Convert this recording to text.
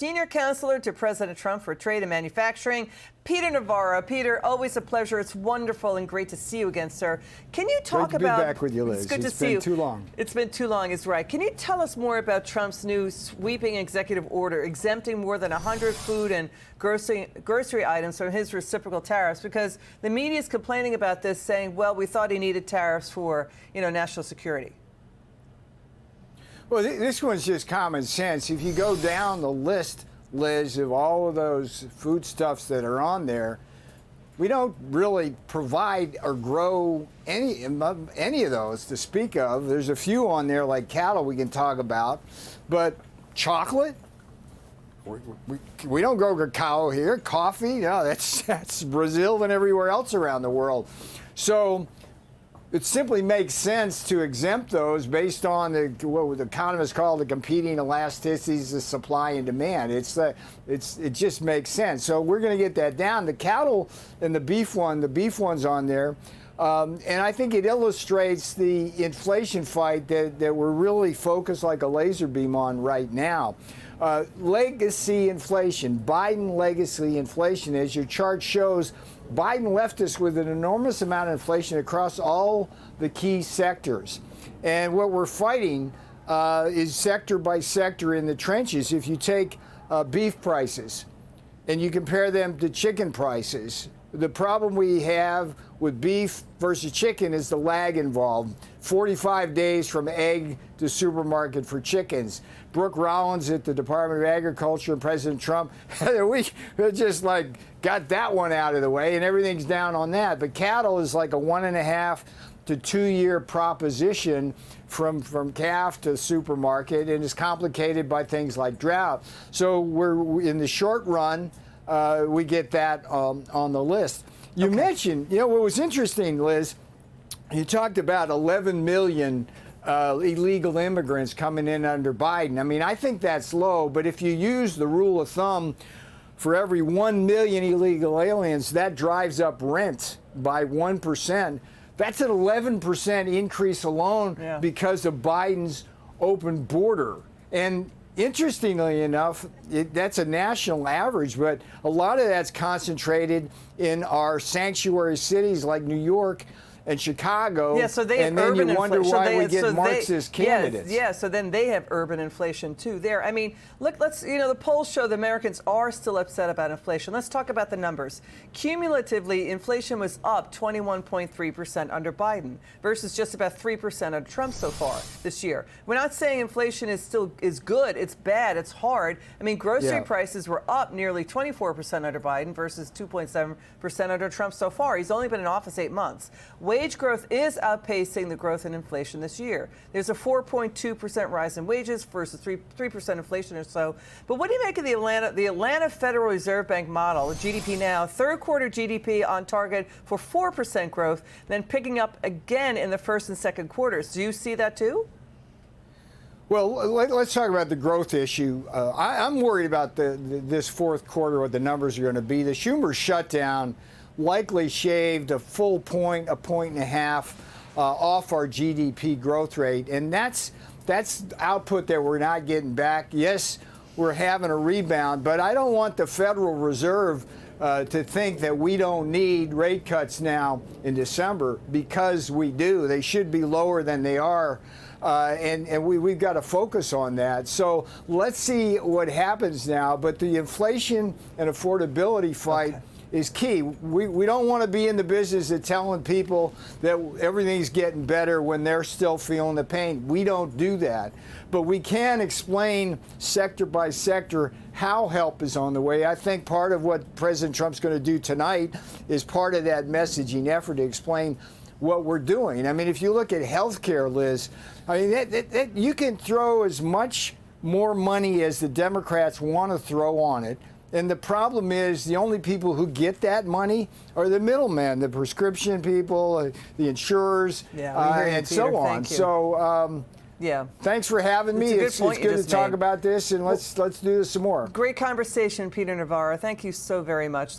Senior Counselor to President Trump for Trade and Manufacturing, Peter Navarro. Peter, always a pleasure. It's wonderful and great to see you again, sir. Can you talk about... Great to be back with you, Liz. It's good to see you. It's been too long. It's been too long, is right. Can you tell us more about Trump's new sweeping executive order exempting more than 100 food and grocery items from his reciprocal tariffs? Because the media is complaining about this, saying, well, we thought he needed tariffs for, national security. Well, this one's just common sense. If you go down the list, Liz, of all of those foodstuffs that are on there, we don't really provide or grow any of those to speak of. There's a few on there like cattle we can talk about, but chocolate, we don't grow cacao here. Coffee, no, that's Brazil and everywhere else around the world. So it simply makes sense to exempt those based on what the economists call the competing elasticities of supply and demand. It just makes sense. So we're going to get that down. The cattle and the beef one's on there. And I think it illustrates the inflation fight that we're really focused like a laser beam on right now. Legacy inflation, Biden legacy inflation, as your chart shows, Biden left us with an enormous amount of inflation across all the key sectors. And what we're fighting is sector by sector in the trenches. If you take beef prices and you compare them to chicken prices, the problem we have with beef versus chicken is the lag involved. 45 days from egg to supermarket for chickens. Brooke Rollins at the Department of Agriculture and President Trump, we just got that one out of the way and everything's down on that. But cattle is like a 1.5 to 2 year proposition from calf to supermarket, and is complicated by things like drought. So we're in the short run, we get that on the list. You mentioned, what was interesting, Liz, you talked about 11 million illegal immigrants coming in under Biden. I mean, I think that's low, but if you use the rule of thumb, for every 1 million illegal aliens, that drives up rent by 1%. That's an 11% increase alone because of Biden's open border. And interestingly enough, that's a national average, but a lot of that's concentrated in our sanctuary cities like New York and Chicago. Yeah, so they have and then urban you wonder inflation. why we get Marxist candidates. Yeah, so then they have urban inflation too there. I mean, look, the polls show that Americans are still upset about inflation. Let's talk about the numbers. Cumulatively, inflation was up 21.3% under Biden versus just about 3% under Trump so far this year. We're not saying inflation is good. It's bad. It's hard. I mean, grocery prices were up nearly 24% under Biden versus 2.7% under Trump so far. He's only been in office 8 months. Wage growth is outpacing the growth in inflation this year. There's a 4.2% rise in wages versus 3% inflation or so. But what do you make of the Atlanta Federal Reserve Bank model, GDP now, third quarter GDP on target for 4% growth, then picking up again in the first and second quarters? Do you see that too? Well, let's talk about the growth issue. I'm worried about this fourth quarter, what the numbers are going to be. The Schumer shutdown likely shaved a full point, a 1.5 off our GDP growth rate. And that's output that we're not getting back. Yes, we're having a rebound, but I don't want the Federal Reserve to think that we don't need rate cuts now in December, because we do. They should be lower than they are. And we've got to focus on that. So let's see what happens now. But the inflation and affordability fight is key. We don't want to be in the business of telling people that everything's getting better when they're still feeling the pain. We don't do that. But we can explain sector by sector how help is on the way. I think part of what President Trump's going to do tonight is part of that messaging effort to explain what we're doing. I mean, if you look at health care, Liz, I mean, you can throw as much more money as the Democrats want to throw on it. And the problem is the only people who get that money are the middlemen, the prescription people, the insurers, and so on. So, thanks for having me. It's good to talk about this, and let's do this some more. Great conversation, Peter Navarro. Thank you so very much.